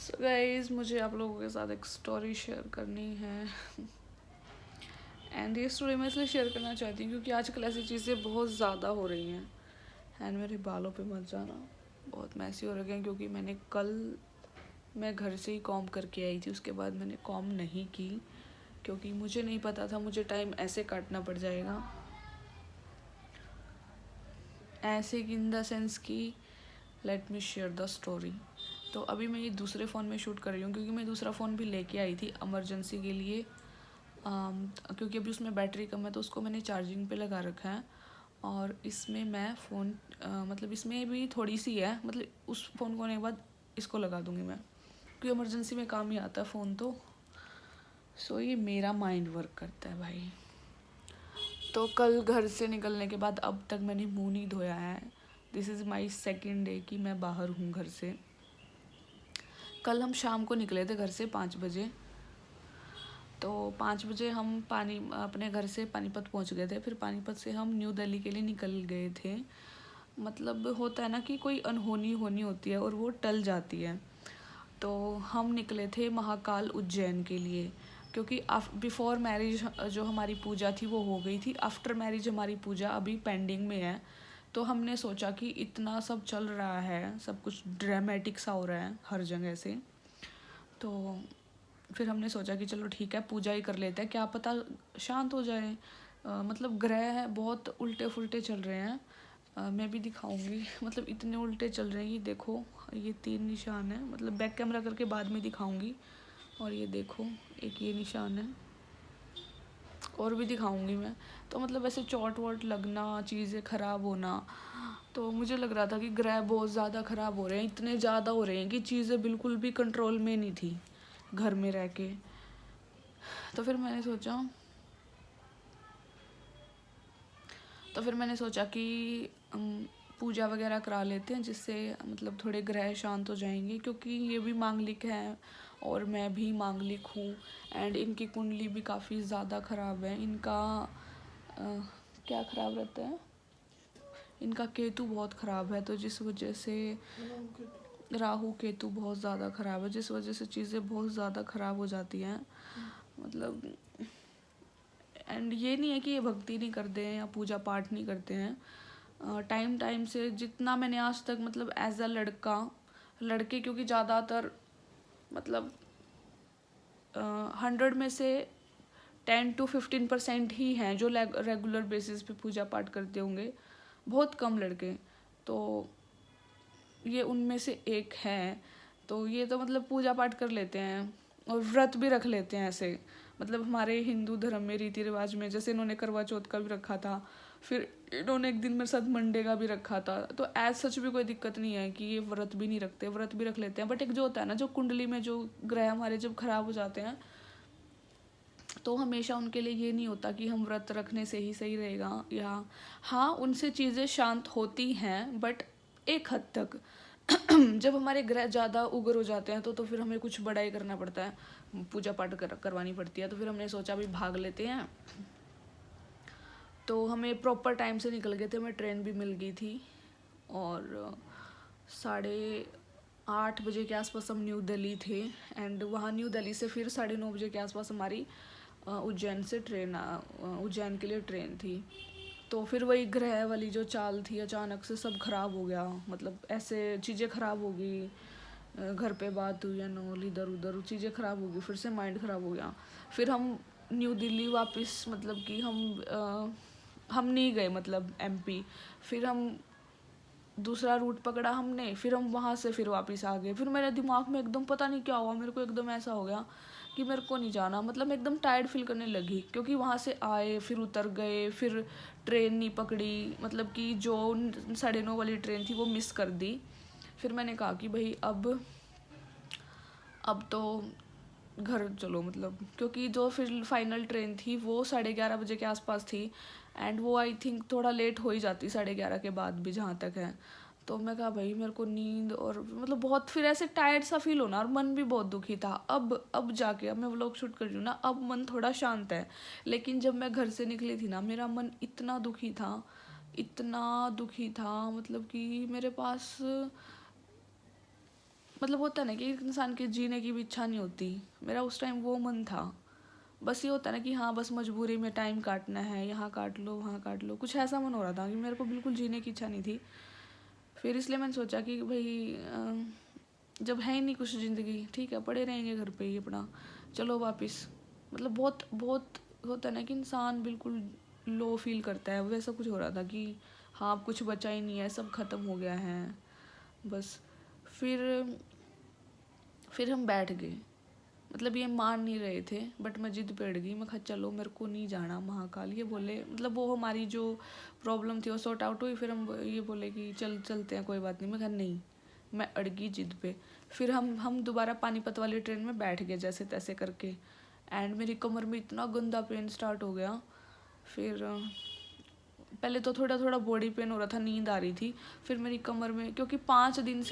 So guys, मुझे आप लोगों के साथ एक स्टोरी शेयर करनी है। एंड ये स्टोरी मैं इसलिए शेयर करना चाहती हूँ क्योंकि आजकल ऐसी चीज़ें बहुत ज़्यादा हो रही हैं। एंड मेरे बालों पे मत जाना, बहुत मैसी हो रखे हैं क्योंकि मैं घर से ही कॉम करके आई थी। उसके बाद मैंने कॉम नहीं की क्योंकि मुझे नहीं पता था मुझे टाइम ऐसे काटना पड़ जाएगा। ऐसे कि इन द सेंस कि let me share the story. तो अभी मैं ये दूसरे फ़ोन में शूट कर रही हूँ क्योंकि मैं दूसरा फ़ोन भी लेके आई थी इमरजेंसी के लिए। क्योंकि अभी उसमें बैटरी कम है तो उसको मैंने चार्जिंग पे लगा रखा है। और इसमें मैं फ़ोन मतलब इसमें भी थोड़ी सी है, मतलब उस फ़ोन को होने के बाद इसको लगा दूँगी मैं, क्योंकि इमरजेंसी में काम ही आता है फ़ोन तो। सो ये मेरा माइंड वर्क करता है भाई। तो कल घर से निकलने के बाद अब तक मैंने मुंह नहीं धोया है। This is my second day कि मैं बाहर हूँ घर से। कल हम शाम को निकले थे घर से 5 बजे। तो 5 बजे हम अपने घर से पानीपत पहुंच गए थे। फिर पानीपत से हम न्यू दिल्ली के लिए निकल गए थे। मतलब होता है ना कि कोई अनहोनी होनी होती है और वो टल जाती है। तो हम निकले थे महाकाल उज्जैन के लिए, क्योंकि बिफोर मैरिज जो हमारी पूजा थी वो हो गई थी। आफ्टर मैरिज हमारी पूजा अभी पेंडिंग में है। तो हमने सोचा कि इतना सब चल रहा है, सब कुछ ड्रामेटिक सा हो रहा है हर जगह से, तो फिर हमने सोचा कि चलो ठीक है पूजा ही कर लेते हैं, क्या पता शांत हो जाए। मतलब ग्रह बहुत उल्टे फुल्टे चल रहे हैं। मैं भी दिखाऊंगी। मतलब इतने उल्टे चल रहे हैं कि देखो, ये 3 निशान है। मतलब बैक कैमरा करके बाद में दिखाऊंगी। और ये देखो, एक ये निशान है, और भी दिखाऊंगी मैं। तो मतलब ऐसे चोट वोट लगना, चीज़ें ख़राब होना, तो मुझे लग रहा था कि ग्रह बहुत ज़्यादा ख़राब हो रहे हैं। इतने ज़्यादा हो रहे हैं कि चीज़ें बिल्कुल भी कंट्रोल में नहीं थी घर में रह के। तो फिर मैंने सोचा कि पूजा वगैरह करा लेते हैं, जिससे मतलब थोड़े ग्रह शांत हो जाएंगे, क्योंकि ये भी मांगलिक है और मैं भी मांगलिक हूँ। एंड इनकी कुंडली भी काफ़ी ज़्यादा ख़राब है। इनका क्या ख़राब रहता है, इनका केतु बहुत ख़राब है। तो जिस वजह से राहु केतु बहुत ज़्यादा ख़राब है, जिस वजह से चीज़ें बहुत ज़्यादा ख़राब हो जाती हैं। मतलब एंड ये नहीं है कि ये भक्ति नहीं करते हैं या पूजा पाठ नहीं करते हैं। टाइम टाइम से जितना मैंने आज तक, मतलब एज अ लड़के, क्योंकि ज़्यादातर मतलब 100 में से 10 to 15% ही हैं जो रेगुलर बेसिस पे पूजा पाठ करते होंगे। बहुत कम लड़के। तो ये उनमें से एक है। तो ये तो मतलब पूजा पाठ कर लेते हैं और व्रत भी रख लेते हैं ऐसे। मतलब हमारे हिंदू धर्म में रीति रिवाज में, जैसे इन्होंने करवा चौथ का भी रखा था, फिर इन्होंने एक दिन मेरे साथ मंडे का भी रखा था। तो एज सच भी कोई दिक्कत नहीं है कि ये व्रत भी नहीं रखते, व्रत भी रख लेते हैं। बट एक जो होता है ना, जो कुंडली में जो ग्रह हमारे जब खराब हो जाते हैं, तो हमेशा उनके लिए ये नहीं होता कि हम व्रत रखने से ही सही रहेगा। या हाँ, उनसे चीज़ें शांत होती हैं बट एक हद तक। जब हमारे ग्रह ज़्यादा उग्र हो जाते हैं तो फिर हमें कुछ बड़ा ही करना पड़ता है, पूजा पाठ करवानी पड़ती है। तो फिर हमने सोचा भी भाग लेते हैं। तो हमें प्रॉपर टाइम से निकल गए थे, हमें ट्रेन भी मिल गई थी। और 8:30 बजे के आसपास हम न्यू दिल्ली थे। एंड वहाँ न्यू दिल्ली से फिर 9:30 बजे के आसपास हमारी उज्जैन के लिए ट्रेन थी। तो फिर वही ग्रह वाली जो चाल थी, अचानक से सब खराब हो गया। मतलब ऐसे चीज़ें खराब हो गई, घर पे बात हुई एंड ऑल, इधर उधर चीज़ें खराब हो गई, फिर से माइंड ख़राब हो गया। फिर हम न्यू दिल्ली वापस, मतलब कि हम नहीं गए, मतलब एमपी। फिर हम दूसरा रूट पकड़ा हमने, फिर हम वहाँ से फिर वापस आ गए। फिर मेरे दिमाग में एकदम पता नहीं क्या हुआ, मेरे को एकदम ऐसा हो गया कि मेरे को नहीं जाना। मतलब मैं एकदम टायर्ड फील करने लगी, क्योंकि वहाँ से आए, फिर उतर गए, फिर ट्रेन नहीं पकड़ी। मतलब कि जो 9:30 वाली ट्रेन थी वो मिस कर दी। फिर मैंने कहा कि भाई अब तो घर चलो, मतलब क्योंकि जो फिर फाइनल ट्रेन थी वो 11:30 बजे के आसपास थी। एंड वो आई थिंक थोड़ा लेट हो ही जाती 11:30 के बाद भी, जहाँ तक है। तो मैं कहा भाई मेरे को नींद, और मतलब बहुत फिर ऐसे टायर्ड सा फील होना, और मन भी बहुत दुखी था। अब जाके, अब मैं व्लॉग शूट कर रही हूँ ना, अब मन थोड़ा शांत है। लेकिन जब मैं घर से निकली थी ना, मेरा मन इतना दुखी था, इतना दुखी था, मतलब कि मेरे पास मतलब होता है ना कि एक इंसान की जीने की भी इच्छा नहीं होती, मेरा उस टाइम वो मन था। बस ये होता है ना कि हाँ बस मजबूरी में टाइम काटना है, यहाँ काट लो वहाँ काट लो, कुछ ऐसा मन हो रहा था कि मेरे को बिल्कुल जीने की इच्छा नहीं थी। फिर इसलिए मैंने सोचा कि भाई जब है ही नहीं कुछ ज़िंदगी, ठीक है पड़े रहेंगे घर पे ही अपना, चलो वापस। मतलब बहुत बहुत होता है ना कि इंसान बिल्कुल लो फील करता है, वैसा कुछ हो रहा था कि हाँ अब कुछ बचा ही नहीं है, सब खत्म हो गया है बस। फिर फिर हम बैठ गए, मतलब ये मान नहीं रहे थे बट मैं जिद पे अड़ गई। मैं कहा चलो मेरे को नहीं जाना महाकाल। ये बोले मतलब वो हमारी जो प्रॉब्लम थी वो सॉर्ट आउट हुई, फिर हम ये बोले कि चलते हैं कोई बात नहीं। मैं कहा नहीं, मैं अड़ गई जिद पे। फिर हम दोबारा पानीपत वाली ट्रेन में बैठ गए जैसे तैसे करके, एंड मेरी कमर में इतना गंदा पेन स्टार्ट हो गया। फिर पहले तो थोड़ा थोड़ा बॉडी पेन हो रहा था, नींद आ रही थी। फिर मेरी कमर में, क्योंकि 5 दिन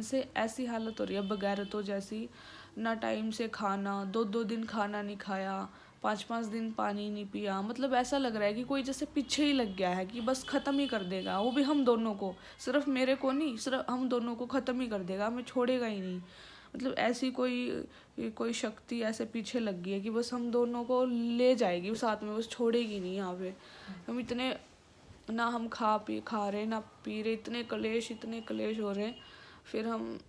से ऐसी हालत हो रही है बगैरतों जैसी, ना टाइम से खाना, 2-2 दिन खाना नहीं खाया, 5-5 दिन पानी नहीं पिया। मतलब ऐसा लग रहा है कि कोई जैसे पीछे ही लग गया है कि बस ख़त्म ही कर देगा, वो भी हम दोनों को, सिर्फ मेरे को नहीं, सिर्फ हम दोनों को ख़त्म ही कर देगा, हमें छोड़ेगा ही नहीं। मतलब ऐसी कोई शक्ति ऐसे पीछे लग गई है कि बस हम दोनों को ले जाएगी साथ में, बस छोड़ेगी नहीं यहाँ पे। हम इतने, ना हम खा रहे ना पी रहे, इतने कलेश हो रहे। फिर हम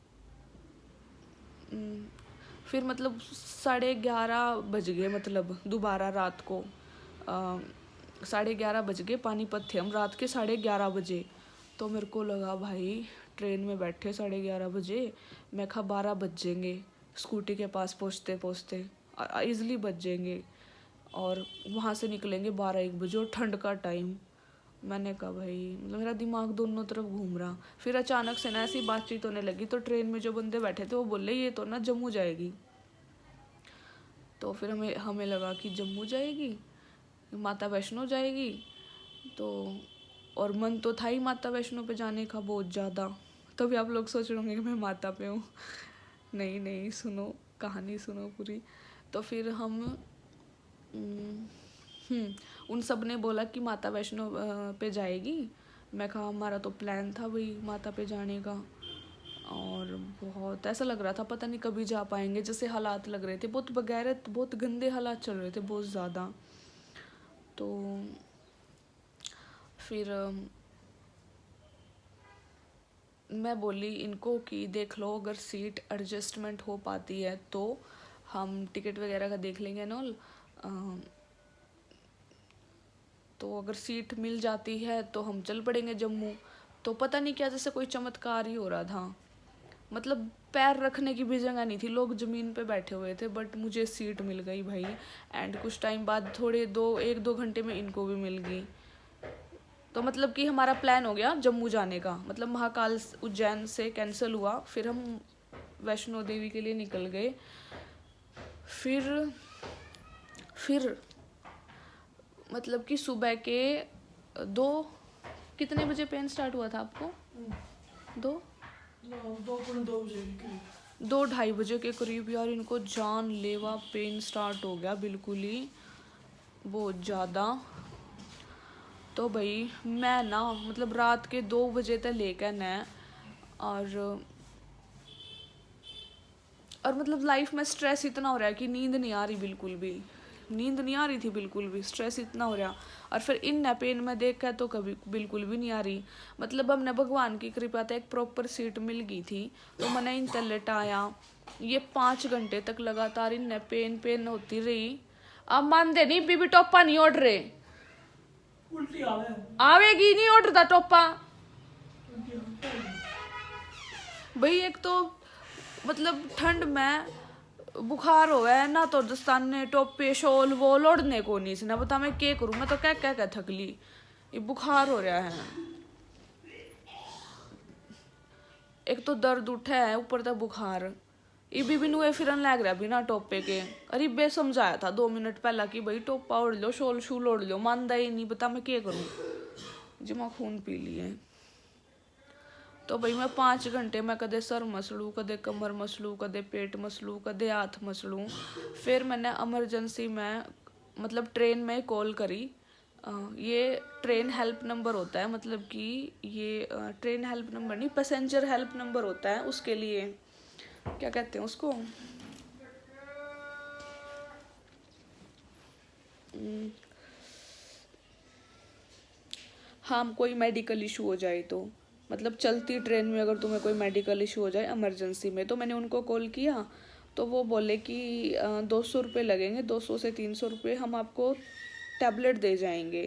फिर मतलब 11:30 बज गए, मतलब दोबारा रात को 11:30 बज गए। पानीपत थे हम रात के 11:30 बजे। तो मेरे को लगा भाई ट्रेन में बैठे 11:30 बजे, मैं कहा 12 बज जाएंगे स्कूटी के पास पहुँचते पहुँचते, ईज़िली बज जाएंगे, और वहाँ से निकलेंगे 12-1 बजे, और ठंड का टाइम। मैंने कहा भाई, मतलब मेरा दिमाग दोनों तरफ घूम रहा। फिर अचानक से ना ऐसी बातचीत होने लगी, तो ट्रेन में जो बंदे बैठे थे वो बोले ये तो ना जम्मू जाएगी। तो फिर हमें लगा कि जम्मू जाएगी, माता वैष्णो जाएगी। तो और मन तो था ही माता वैष्णो पे जाने का बहुत ज़्यादा। तभी आप लोग सोच रहे होंगे कि मैं माता पे हूँ। नहीं नहीं, सुनो कहानी सुनो पूरी। तो फिर हम उन सब ने बोला कि माता वैष्णो पे जाएगी। मैं कहा हमारा तो प्लान था भाई माता पे जाने का, और बहुत ऐसा लग रहा था पता नहीं कभी जा पाएंगे, जैसे हालात लग रहे थे बहुत बगैरत, बहुत गंदे हालात चल रहे थे बहुत ज़्यादा। तो फिर मैं बोली इनको कि देख लो अगर सीट एडजस्टमेंट हो पाती है तो हम टिकट वगैरह का देख लेंगे नॉल। तो अगर सीट मिल जाती है तो हम चल पड़ेंगे जम्मू। तो पता नहीं क्या जैसे कोई चमत्कार ही हो रहा था, मतलब पैर रखने की भी जगह नहीं थी, लोग ज़मीन पे बैठे हुए थे, बट मुझे सीट मिल गई भाई। एंड कुछ टाइम बाद थोड़े 1-2 घंटे में इनको भी मिल गई। तो मतलब कि हमारा प्लान हो गया जम्मू जाने का, मतलब महाकाल उज्जैन से कैंसिल हुआ। फिर हम वैष्णो देवी के लिए निकल गए। फिर मतलब कि सुबह के 2 कितने बजे पेन स्टार्ट हुआ था आपको? 2-2:30 बजे के करीब यार इनको जानलेवा पेन स्टार्ट हो गया, बिल्कुल ही बहुत ज़्यादा। तो भाई मैं ना मतलब रात के 2 बजे तक लेकर न, और मतलब लाइफ में स्ट्रेस इतना हो रहा है कि नींद नहीं आ रही, नींद नहीं आ रही थी बिल्कुल भी, स्ट्रेस इतना हो रहा। और फिर इन पेन में देख कर तो कभी बिल्कुल भी नहीं आ रही। मतलब हमने भगवान की कृपा से एक प्रॉपर सीट मिल गई थी, तो मैंने इन तक लेटाया। ये 5 घंटे तक लगातार इन पेन होती रही। अब मानते नहीं, बीबी टोपा नहीं ओढ़ रहे, उल्टी आवेगी नहीं ओढ़ता टोपा भाई। एक तो मतलब ठंड में बुखार हो है ना, तो दस्ताने टोपे शॉल वो ओढ़ने को नहीं इसने, बता मैं क्या करूँ, मैं तो क्या थकली, ये बुखार हो रहा है। एक तो दर्द उठा है ऊपर तक बुखार, ये भी नुए फिरन लग रहा बिना टोपे के। अरे बे समझाया था 2 मिनट पहला कि भाई टोपा ओढ़ लो, शॉल शूल ओढ़ लो, मानदा ही नहीं, बता मैं क्या करूँ, जमा खून पी लिए। तो भाई मैं 5 घंटे में कदे सर मसलूँ, कदे कमर मसलूँ, कदे पेट मसलूँ, कदे हाथ मसलूँ। फिर मैंने इमरजेंसी में मतलब ट्रेन में कॉल करी ये ट्रेन हेल्प नंबर होता है, मतलब कि ये ट्रेन हेल्प नंबर नहीं, पैसेंजर हेल्प नंबर होता है। उसके लिए क्या कहते हैं उसको, हाँ, कोई मेडिकल इशू हो जाए तो, मतलब चलती ट्रेन में अगर तुम्हें कोई मेडिकल इशू हो जाए इमरजेंसी में, तो मैंने उनको कॉल किया तो वो बोले कि 200 रुपये लगेंगे, 200 से 300 रुपये, हम आपको टैबलेट दे जाएंगे।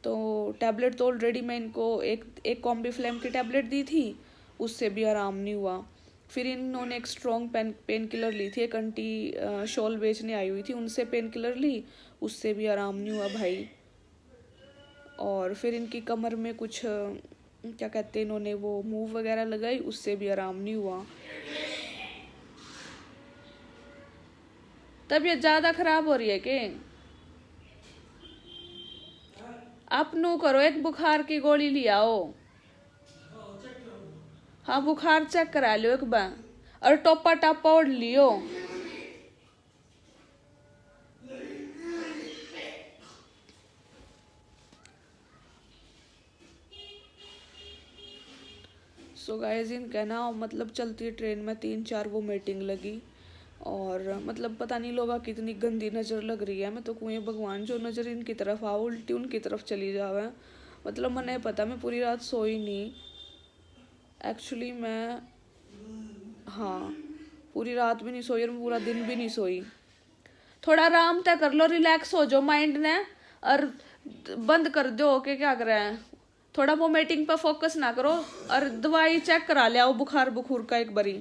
तो टैबलेट तो ऑलरेडी मैं इनको एक एक कॉम्बीफ्लेम की टैबलेट दी थी, उससे भी आराम नहीं हुआ। फिर इन्होंने एक स्ट्रॉन्ग पेन किलर ली थी, एक आंटी शॉल बेचने आई हुई थी, उनसे पेन किलर ली, उससे भी आराम नहीं हुआ भाई। और फिर इनकी कमर में कुछ क्या कहते हैं, इन्होंने वो मूव वगैरह लगाई, उससे भी आराम नहीं हुआ। तबीयत ज़्यादा खराब हो रही है कि आप नू करो, एक बुखार की गोली ले आओ। हाँ, बुखार चेक करा लियो एक बार, और टोपा टापा ओढ़ लियो। सो गाइस, इनका ना मतलब चलती ट्रेन में 3-4 वो मीटिंग लगी, और मतलब पता नहीं लोगों की कितनी गंदी नज़र लग रही है। मैं तो कुएं भगवान जो नज़र इनकी तरफ आ उल्टी उनकी तरफ चली जावे। मतलब मैंने पता, मैं पूरी रात सोई नहीं एक्चुअली। मैं, हाँ, पूरी रात भी नहीं सोई और मैं पूरा दिन भी नहीं सोई। थोड़ा आराम तय कर लो, रिलैक्स हो जाओ माइंड ने, और बंद कर दो कि क्या कर रहे हैं। थोड़ा वो मीटिंग पर फोकस ना करो, और दवाई चेक करा ले आओ बुखार बुखूर का एक बारी।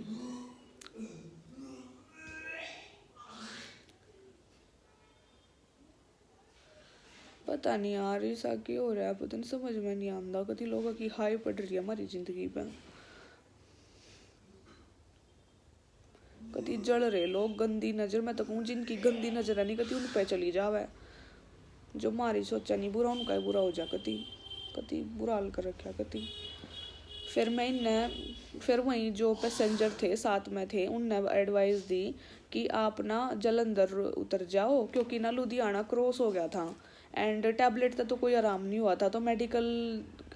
पता नहीं यार ऐसा क्यों हो रहा है, पता नहीं, समझ में नहीं आता। कभी लोगों की हाई पड़ रही है हमारी जिंदगी पे, कभी जल रहे लोग गंदी नजर। मैं तो कहूँ जिनकी गंदी नजर है नहीं, कभी उन पे चली जावे, जो मारी सोचा नहीं बुरा उनका ही बुरा हो जा। कति कति बुरा हाल कर रखा कति। फिर मैं इन्हें, फिर वहीं जो पैसेंजर थे साथ में थे, उनने एडवाइस दी कि आप ना जलंधर उतर जाओ, क्योंकि ना लुधियाना क्रॉस हो गया था, एंड टैबलेट का तो कोई आराम नहीं हुआ था। तो मेडिकल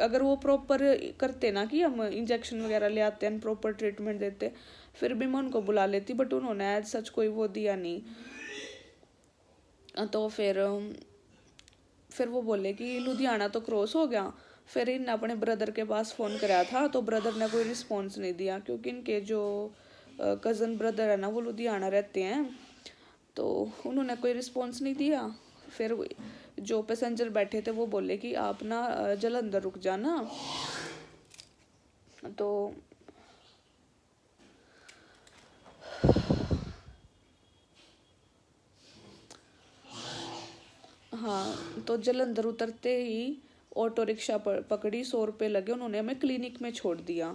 अगर वो प्रॉपर करते ना कि हम इंजेक्शन वगैरह ले आते हैं, प्रॉपर ट्रीटमेंट देते, फिर भी मैं उनको बुला लेती, बट उन्होंने एज सच कोई वो दिया नहीं। तो फिर वो बोले कि लुधियाना तो क्रॉस हो गया। फिर इन अपने ब्रदर के पास फ़ोन कराया था, तो ब्रदर ने कोई रिस्पॉन्स नहीं दिया, क्योंकि इनके जो कज़न ब्रदर है ना वो लुधियाना रहते हैं, तो उन्होंने कोई रिस्पॉन्स नहीं दिया। फिर जो पैसेंजर बैठे थे वो बोले कि आप ना जलंधर रुक जाना। तो हाँ, तो जलंधर उतरते ही ऑटो रिक्शा पकड़ी, 100 रुपये लगे, उन्होंने हमें क्लिनिक में छोड़ दिया।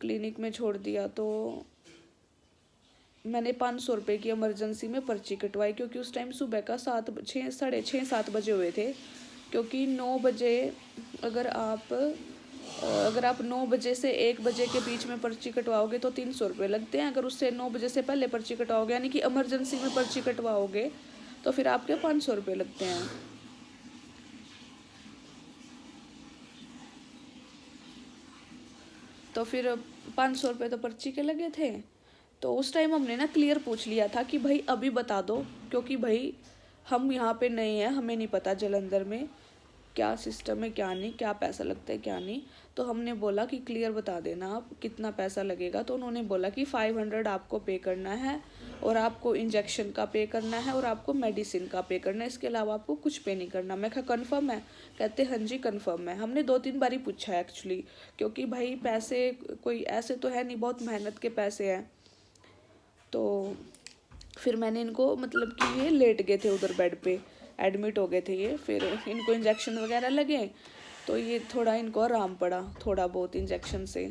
क्लिनिक में छोड़ दिया तो मैंने 500 रुपये की इमरजेंसी में पर्ची कटवाई, क्योंकि उस टाइम सुबह का 6, 6:30 हुए थे। क्योंकि 9 बजे, अगर आप अगर आप 9 बजे से 1 बजे के बीच में पर्ची कटवाओगे तो 300 रुपये लगते हैं। अगर उससे 9 बजे से पहले पर्ची कटवाओगे, यानी कि इमरजेंसी में पर्ची कटवाओगे, तो फिर आपके 500 रुपये लगते हैं। तो फिर 500 रुपये तो पर्ची के लगे थे। तो उस टाइम हमने ना क्लियर पूछ लिया था कि भाई अभी बता दो, क्योंकि भाई हम यहाँ पे नए हैं, हमें नहीं पता जलंधर में क्या सिस्टम है क्या नहीं, क्या पैसा लगता है क्या नहीं। तो हमने बोला कि क्लियर बता देना आप कितना पैसा लगेगा। तो उन्होंने बोला कि 500 आपको पे करना है, और आपको इंजेक्शन का पे करना है, और आपको मेडिसिन का पे करना है, इसके अलावा आपको कुछ पे नहीं करना। मैं कहा कन्फर्म है? कहते हाँ जी कन्फर्म है। हमने 2-3 बार ही पूछा है एक्चुअली, क्योंकि भाई पैसे कोई ऐसे तो है नहीं, बहुत मेहनत के पैसे हैं। तो फिर मैंने इनको, मतलब कि ये लेट गए थे उधर बेड पे, एडमिट हो गए थे ये, फिर इनको इंजेक्शन वगैरह लगे, तो ये थोड़ा इनको आराम पड़ा, थोड़ा बहुत इंजेक्शन से।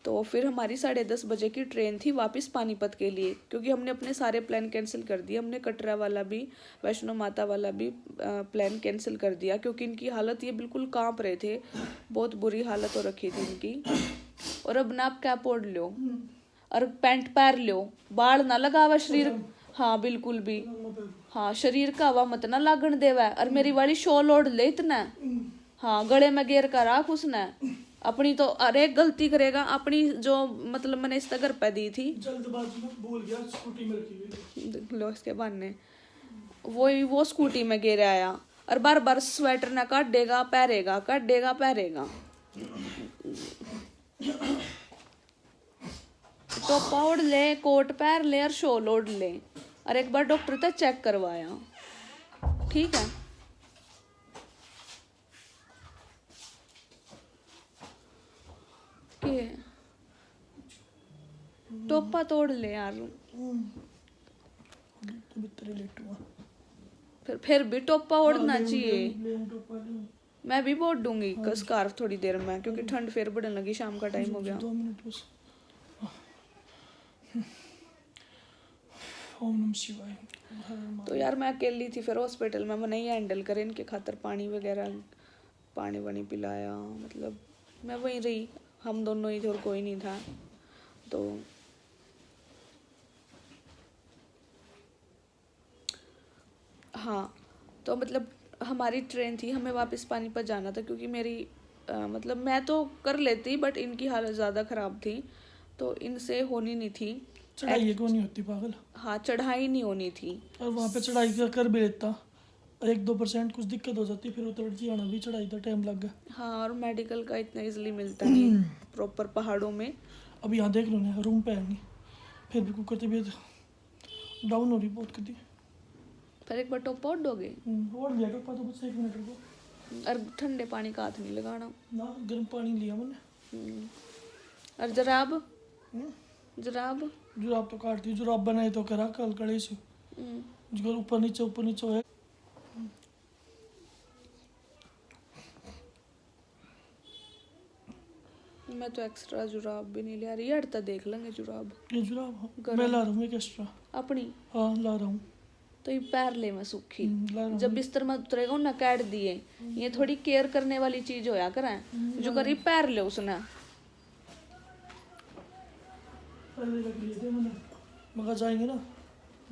तो फिर हमारी 10:30 बजे की ट्रेन थी वापस पानीपत के लिए, क्योंकि हमने अपने सारे प्लान कैंसिल कर दिए। हमने कटरा वाला भी, वैष्णो माता वाला भी प्लान कैंसिल कर दिया, क्योंकि इनकी हालत, ये बिल्कुल कांप रहे थे, बहुत बुरी हालत हो रखी थी इनकी। और अब ना आप कैप ओढ़ लो और पैंट पहन लो, बाल ना लगावा शरीर, हाँ बिल्कुल भी। हाँ शरीर का हवा मत ना लागण देवा, और मेरी वाली शॉल ओढ़ ले इतना। हाँ गले में गेर कर राख उसने अपनी। तो अरे गलती करेगा अपनी, जो मतलब मैंने इस घर पे दी थी, जल्दबाजी में भूल गया, स्कूटी में रखी हुई देख लो इसके बहाने। वो स्कूटी में गिर आया, और बार बार स्वेटर ना काट देगा पहरेगा, काट देगा पहरेगा। टोपा ओढ़ ले, कोट पहन ले, और शॉल ओढ़ ले, और एक बार डॉक्टर तक चेक करवाया, ठीक है। के टोपा तोड़ ले यार। फिर भी टोपा ओढ़ना चाहिए। मैं भी बोल दूंगी स्कार्फ थोड़ी देर में, क्योंकि ठंड फिर बढ़ने लगी, शाम का टाइम हो गया। 2 मिनट बस। ओम नमः शिवाय। तो यार मैं अकेली थी फिर हॉस्पिटल में, मैं नहीं हैंडल करे इनके खातर, पानी वगैरह पानी वानी पिलाया, मतलब मैं वहीं रही, हम दोनों ही थे और कोई नहीं था। तो हाँ, तो मतलब हमारी ट्रेन थी, हमें वापस पानीपत जाना था, क्योंकि मेरी मतलब मैं तो कर लेती, बट इनकी हालत ज़्यादा ख़राब थी, तो इनसे होनी नहीं थी। चढ़ाई को नहीं होती पागल। हाँ चढ़ाई नहीं होनी थी, और वहाँ पे चढ़ाई कर भी लेता, 1-2% कुछ दिक्कत हो जाती, फिर उतर जी आना भी चढ़ाई था, टाइम लग गया। हाँ, और मेडिकल का इतना इजीली मिलता नहीं प्रॉपर पहाड़ों में। अब यहाँ देख लो ना, रूम पे है नहीं, फिर भी कुकर तबीयत डाउन हो रही बहुत कर दी। फिर एक बार टॉप आउट दोगे, और लिया टोपा तो बस 1 मिनट रुको। और ठंडे पानी का हाथ नहीं लगाना ना, गर्म पानी लिया मैंने। और जराब जराब जुराब तो काट दी, जुराब बनाए तो करा कल कड़े से, जो ऊपर नीचे है। मैं तो एक्स्ट्रा जुराब भी नहीं ले रही यार, तो देख लेंगे जुराब। ये जुराब मैं ला रहा हूँ, एक एक्स्ट्रा अपनी। हाँ ला रहा हूँ। तो ये पैर ले मैं सूखी, ला रहा हूँ। जब बिस्तर में उतरेगा ना कैट दिए, ये थोड़ी केयर करने वाली चीज होया करें, जो करी पैर ले उसने। पहले रख लिए थे मैंने, मगर जाएंगे ना,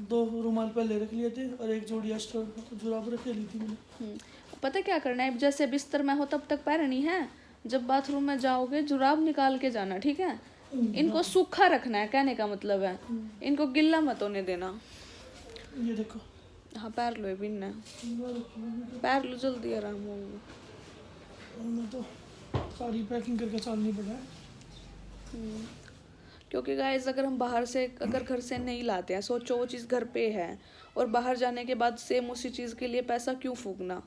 2 रुमाल पहले रख लिए थे, और एक जोड़ी एक्स्ट्रा जुराब रख ली थी मैंने। पता क्या करना है, जैसे बिस्तर में हो तब तक पहननी है, जब बाथरूम में जाओगे जुराब निकाल के जाना, ठीक है। इनको सूखा रखना है, कहने का मतलब है, इनको गिल्ला मत होने देना। ये देखो। हाँ पैर लो, बिन पैर लो, जल्दी आराम होगा। मैं तो सारी पैकिंग करके चलनी पड़ा है। क्योंकि गाइस अगर हम बाहर से, अगर घर से नहीं लाते हैं, सोचो वो चीज़ घर पे है, और बाहर जाने के बाद सेम उसी चीज़ के लिए पैसा क्यों फूकना,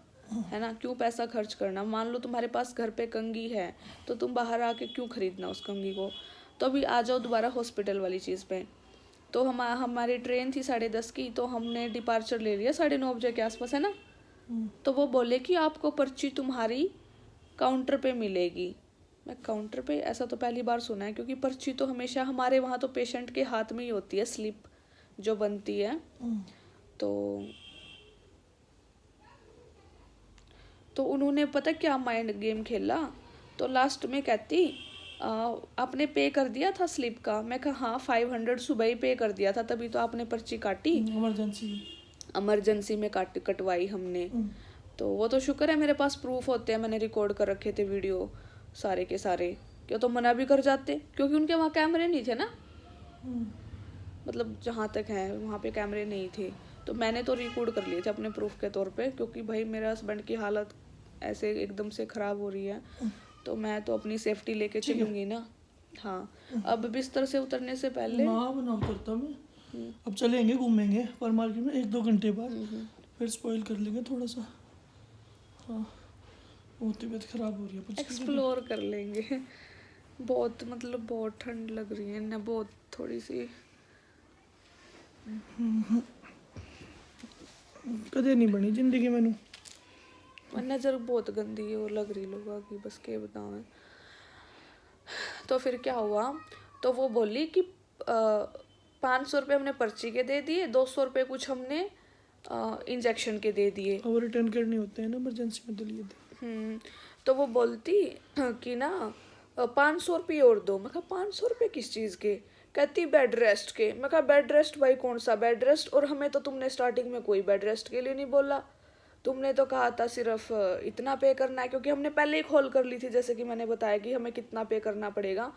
है ना, क्यों पैसा खर्च करना। मान लो तुम्हारे पास घर पे कंघी है, तो तुम बाहर आके क्यों खरीदना उस कंघी को। तो अभी आ जाओ दोबारा हॉस्पिटल वाली चीज़ पे। तो हमारी ट्रेन थी 10:30 की, तो हमने डिपार्चर ले लिया 9:30 बजे के आसपास, है ना। तो वो बोले कि आपको पर्ची तुम्हारी काउंटर पे मिलेगी। मैं काउंटर पे, ऐसा तो पहली बार सुना है, क्योंकि पर्ची तो हमेशा हमारे वहाँ तो पेशेंट के हाथ में ही होती है, स्लिप जो बनती है। तो उन्होंने पता क्या माइंड गेम खेला, तो लास्ट में कहती आपने पे कर दिया था स्लिप का। मैं कहा हाँ 500 सुबह ही पे कर दिया था, तभी तो आपने पर्ची काटी। इमरजेंसी में कटवाई हमने। तो वो तो शुक्र है मेरे पास प्रूफ होते हैं, मैंने रिकॉर्ड कर रखे थे वीडियो सारे के सारे, क्यों तो मना भी कर जाते, क्योंकि उनके वहाँ कैमरे नहीं थे ना, मतलब जहाँ तक है वहाँ पे कैमरे नहीं थे। तो मैंने तो रिकॉर्ड कर लिए थे अपने प्रूफ के तौर पे, क्योंकि भाई मेरे हस्बैंड की हालत ऐसे एकदम से ख़राब हो रही है, तो मैं तो अपनी सेफ्टी लेके चलूँगी ना। हाँ, अब बिस्तर से उतरने से पहले उतरता मैं, अब चलेंगे घूमेंगे पर मार्केट में 1-2 घंटे बाद, फिर स्पॉइल कर लेंगे थोड़ा सा। हाँ, तबीयत खराब हो रही है, एक्सप्लोर कर लेंगे। बहुत मतलब बहुत ठंड लग रही है ना, बहुत थोड़ी सी। कदे नहीं बनी जिंदगी मैनू, नज़र बहुत गंदी है और लग रही लोगों की, बस के बताऊँ। तो फिर क्या हुआ, तो वो बोली कि 500 रुपये हमने पर्ची के दे दिए, 200 रुपये कुछ हमने इंजेक्शन के दे दिए, और रिटर्न करने होते हैं ना इमरजेंसी में, तो लिए थे। तो वो बोलती कि ना 500 रुपये और दो। मैं कहा 500 रुपये किस चीज़ के। कहती बेड रेस्ट के। मैं कहा बेड रेस्ट भाई, कौन सा बेड रेस्ट? और हमें तो तुमने स्टार्टिंग में कोई बेड रेस्ट के लिए नहीं बोला, तुमने तो कहा था सिर्फ इतना पे करना है, क्योंकि हमने पहले ही कॉल कर ली थी, जैसे कि मैंने बताया कि हमें कितना पे करना पड़ेगा।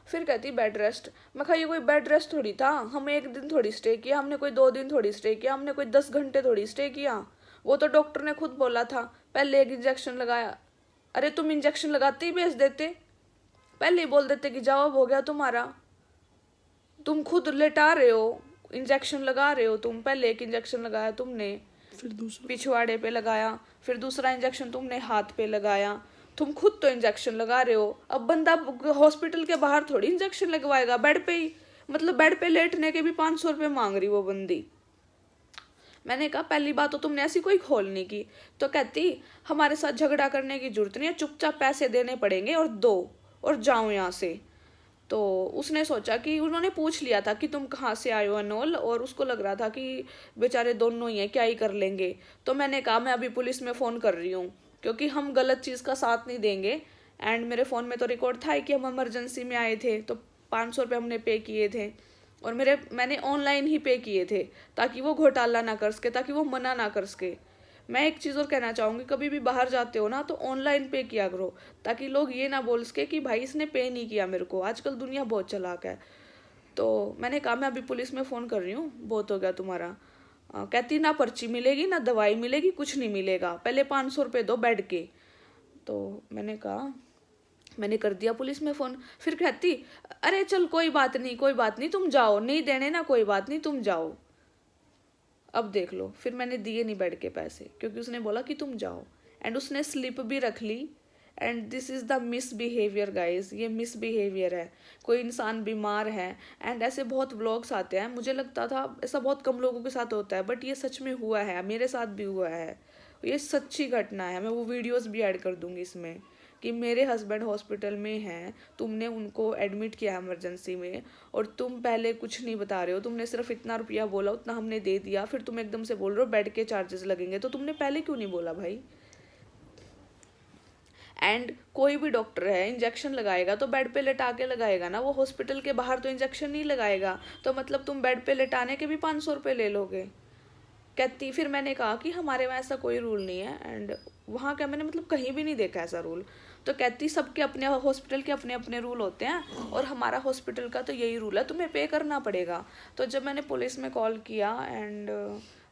फिर कहती बेड रेस्ट। मैं कहा ये कोई बेड रेस्ट थोड़ी था, हमने एक दिन थोड़ी स्टे किया, हमने कोई 2 दिन थोड़ी स्टे किया, हमने कोई 10 घंटे थोड़ी स्टे किया। वो तो डॉक्टर ने खुद बोला था, पहले एक इंजेक्शन लगाया। अरे तुम इंजेक्शन लगाते ही भेज देते, पहले ही बोल देते कि जाओ अब हो गया तुम्हारा। तुम खुद लेटा रहे हो, इंजेक्शन लगा रहे हो तुम, पहले एक इंजेक्शन लगाया तुमने, फिर दूसरा पिछवाड़े पे लगाया, फिर दूसरा इंजेक्शन तुमने हाथ पे लगाया। तुम खुद तो इंजेक्शन लगा रहे हो, अब बंदा हॉस्पिटल के बाहर थोड़ी इंजेक्शन लगवाएगा, बेड पे ही, मतलब बेड पे लेटने के भी 500 रुपये मांग रही वो बंदी। मैंने कहा पहली बात तो तुमने ऐसी कोई खोल नहीं की। तो कहती हमारे साथ झगड़ा करने की जरूरत नहीं है, चुपचाप पैसे देने पड़ेंगे और दो और जाओ यहाँ से। तो उसने सोचा कि उन्होंने पूछ लिया था कि तुम कहाँ से आए हो अनोल, और उसको लग रहा था कि बेचारे दोनों ही हैं, क्या ही कर लेंगे। तो मैंने कहा मैं अभी पुलिस में फ़ोन कर रही हूँ, क्योंकि हम गलत चीज़ का साथ नहीं देंगे। एंड मेरे फ़ोन में तो रिकॉर्ड था कि हम इमरजेंसी में आए थे, तो 500 रुपये हमने पे किए थे, और मैंने ऑनलाइन ही पे किए थे, ताकि वो घोटाला ना कर सके, ताकि वो मना ना कर सके। मैं एक चीज़ और कहना चाहूँगी, कभी भी बाहर जाते हो ना तो ऑनलाइन पे किया करो, ताकि लोग ये ना बोल सके कि भाई इसने पे नहीं किया मेरे को। आजकल दुनिया बहुत चालाक है। तो मैंने कहा मैं अभी पुलिस में फ़ोन कर रही हूँ, बहुत हो गया तुम्हारा। कहती ना पर्ची मिलेगी ना दवाई मिलेगी, कुछ नहीं मिलेगा, पहले 500 रुपये दो बेड के। तो मैंने कहा मैंने कर दिया पुलिस में फ़ोन। फिर कहती अरे चल कोई बात नहीं, कोई बात नहीं, तुम जाओ, नहीं देने ना कोई बात नहीं, तुम जाओ। अब देख लो, फिर मैंने दिए नहीं बेड के पैसे, क्योंकि उसने बोला कि तुम जाओ, एंड उसने स्लिप भी रख ली। And this is the misbehaviour guys, ये मिस बिहेवियर है। कोई इंसान बीमार है, एंड ऐसे बहुत व्लॉग्स आते हैं, मुझे लगता था ऐसा बहुत कम लोगों के साथ होता है, बट ये सच में हुआ है, मेरे साथ भी हुआ है, ये सच्ची घटना है। मैं वो वीडियोस भी ऐड कर दूंगी इसमें, कि मेरे हस्बैंड हॉस्पिटल में हैं, तुमने उनको एडमिट किया इमरजेंसी में, और तुम पहले कुछ नहीं बता रहे हो, तुमने सिर्फ इतना रुपया बोला, उतना हमने दे दिया, फिर तुम एकदम से बोल रहे हो बेड के चार्जेस लगेंगे, तो तुमने पहले क्यों नहीं बोला भाई? एंड कोई भी डॉक्टर है इंजेक्शन लगाएगा तो बेड पे लेटा के लगाएगा ना, वो हॉस्पिटल के बाहर तो इंजेक्शन नहीं लगाएगा। तो मतलब तुम बेड पे लेटाने के भी 500 रुपये ले लोगे? कहती फिर मैंने कहा कि हमारे वहाँ ऐसा कोई रूल नहीं है, एंड वहाँ का मैंने मतलब कहीं भी नहीं देखा ऐसा रूल। तो कहती सबके अपने हॉस्पिटल के अपने अपने रूल होते हैं, और हमारा हॉस्पिटल का तो यही रूल है, तुम्हें पे करना पड़ेगा। तो जब मैंने पुलिस में कॉल किया, एंड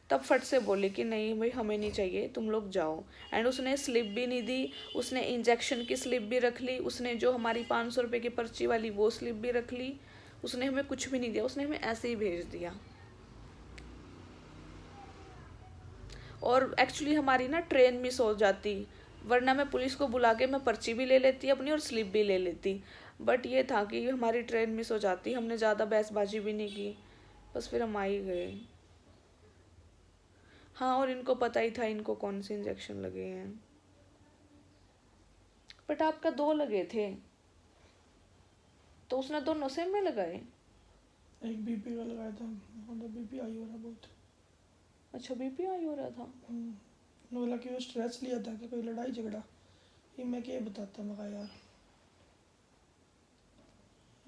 तब फट से बोली कि नहीं भाई हमें नहीं चाहिए, तुम लोग जाओ। एंड उसने स्लिप भी नहीं दी, उसने इंजेक्शन की स्लिप भी रख ली, उसने जो हमारी 500 रुपये की पर्ची वाली वो स्लिप भी रख ली, उसने हमें कुछ भी नहीं दिया, उसने हमें ऐसे ही भेज दिया। और एक्चुअली हमारी ना ट्रेन मिस हो जाती, वरना मैं पुलिस को बुला के मैं पर्ची भी ले लेती अपनी और स्लिप भी ले लेती। बट ये था कि हमारी ट्रेन मिस हो जाती, हमने ज़्यादा बहसबाजी भी नहीं की, बस फिर हम आ ही गए। हाँ, और इनको पता ही था इनको कौन से इंजेक्शन लगे हैं। बट आपका 2 लगे थे, तो उसने दोनों सेम में लगाए? एक बीपी का लगाया था, मतलब बीपी आई हो रहा बहुत। अच्छा, बीपी हाई हो रहा था। उन्होंने बोला कि वो स्ट्रेस लिया था कि कोई लड़ाई झगड़ा, ये मैं क्या बताता, मैं कहा यार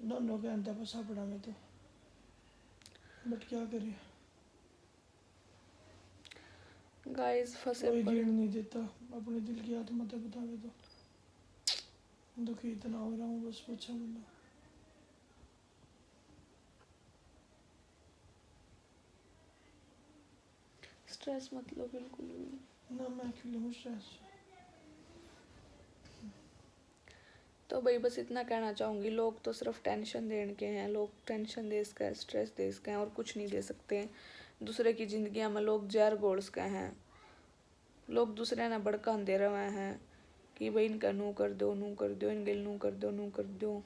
दोनों के अंदर फंसा पड़ा मैं तो, बट क्या करें, गाइस फंसे कोई पड़े। जीण नहीं देता, अपने दिल की आत्मा बतावे तो दुखी इतना हो रहा हूँ, बस पूछा बंदा। स्ट्रेस मत लो बिल्कुल भी। ना मैं क्यों लूँ स्ट्रेस। तो भाई बस इतना कहना चाहूँगी, लोग तो सिर्फ टेंशन देने के हैं, लोग टेंशन दे सके, स्ट्रेस दे सके हैं, और कुछ नहीं दे सकते। दूसरे की जिंदगियाँ में लोग जहर घोल सके हैं, लोग दूसरे ने भड़का दे रहे हैं कि भाई इनका नू कर दो, नू कर दो, इन गेल नू कर दो, नू कर दो।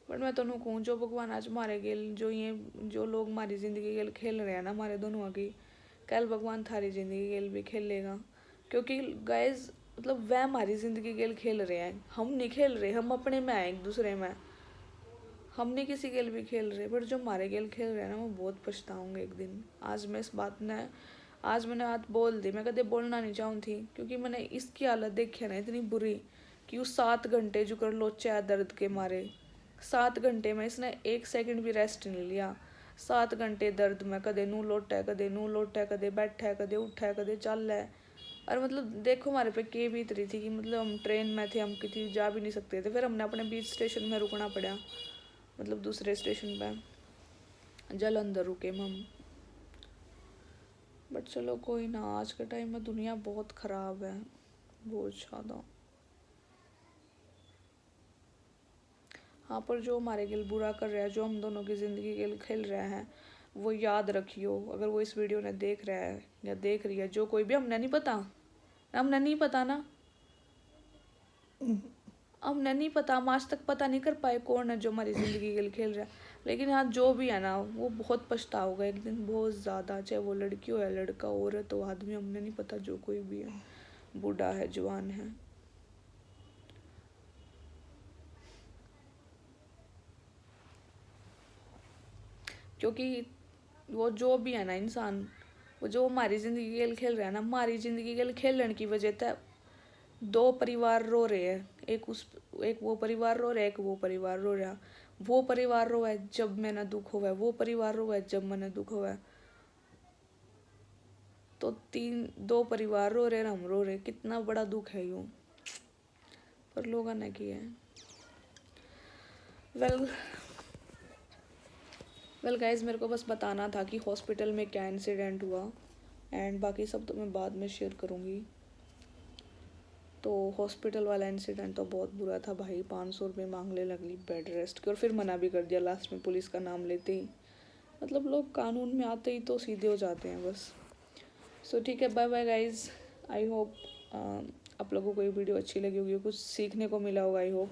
बट मैं तो नू कहूँ, जो भगवान आज मारे गेल, जो लोग हमारी ज़िंदगी गेल खेल रहे हैं ना हमारे दोनों की, कल भगवान थारी ज़िंदगी गेल भी खेलेगा। क्योंकि गाइज मतलब वह हमारी ज़िंदगी गेल खेल रहे हैं, हम नहीं खेल रहे, हम अपने में आए एक दूसरे में, हम नहीं किसी गेल भी खेल रहे। बट जो हमारे गेल खेल रहे हैं ना, वो बहुत पछताऊँगे एक दिन। आज मैं इस बात ने आज मैंने बात बोल दी, मैं कदे बोलना नहीं चाहूँ थी, क्योंकि मैंने इसकी हालत देखी है ना इतनी बुरी, कि वो 7 घंटे जो कर लोचा है दर्द के मारे, 7 घंटे में इसने 1 सेकंड भी रेस्ट नहीं लिया। 7 घंटे दर्द में, कदे नू लोटा, कदे नू लोटा, कदे बैठा, कदे उठा, कदे चल है। और मतलब देखो हमारे पे के बीत रही थी कि मतलब हम ट्रेन में थे, हम किसी जा भी नहीं सकते थे। फिर हमने अपने बीच स्टेशन में रुकना पड़ा, मतलब दूसरे स्टेशन पे जालंधर रुके हम। बट चलो कोई ना, आज के टाइम में दुनिया बहुत ख़राब है, बहुत ज़्यादा। हाँ, पर जो हमारे गिल बुरा कर रहा है, जो हम दोनों की ज़िंदगी के लिए खेल रहे हैं, वो याद रखियो। अगर वो इस वीडियो ने देख रहा है या देख रही है, जो कोई भी, हमने नहीं पता ना, हमने नहीं पता, हम आज तक पता नहीं कर पाए कौन है जो हमारी ज़िंदगी के लिए खेल रहा है। लेकिन हाँ, जो भी है ना, वो बहुत पछताओगा एक दिन, बहुत ज़्यादा। चाहे वो लड़की हो या लड़का, औरत हो, आदमी, हमने नहीं पता, जो कोई भी है, बूढ़ा है, जवान है। क्योंकि वो जो भी है ना इंसान, वो जो हमारी ज़िंदगी के लिए खेल रहा है ना, हमारी ज़िंदगी के लिए खेलने की वजह से 2 परिवार रो रहे हैं। एक वो परिवार रो रहा है, एक वो परिवार रो रहा है। वो परिवार रो है जब मैंने दुख हुआ है, वो परिवार रो है जब मैंने दुख हुआ है। तो 2 परिवार रो रहे हैं, हम रो रहे। कितना बड़ा दुख है यूँ, पर लोगों ने किया है। वेल गाइज, मेरे को बस बताना था कि हॉस्पिटल में क्या इंसिडेंट हुआ, एंड बाकी सब तो मैं बाद में शेयर करूँगी। तो हॉस्पिटल वाला इंसिडेंट तो बहुत बुरा था भाई। 500 रुपये मांगने लगी बेड रेस्ट के, और फिर मना भी कर दिया लास्ट में पुलिस का नाम लेते ही। मतलब लोग कानून में आते ही तो सीधे हो जाते हैं बस। सो ठीक है, bye bye guys. I hope आप लोगों को ये वीडियो अच्छी लगी होगी, कुछ सीखने को मिला होगा आई होप।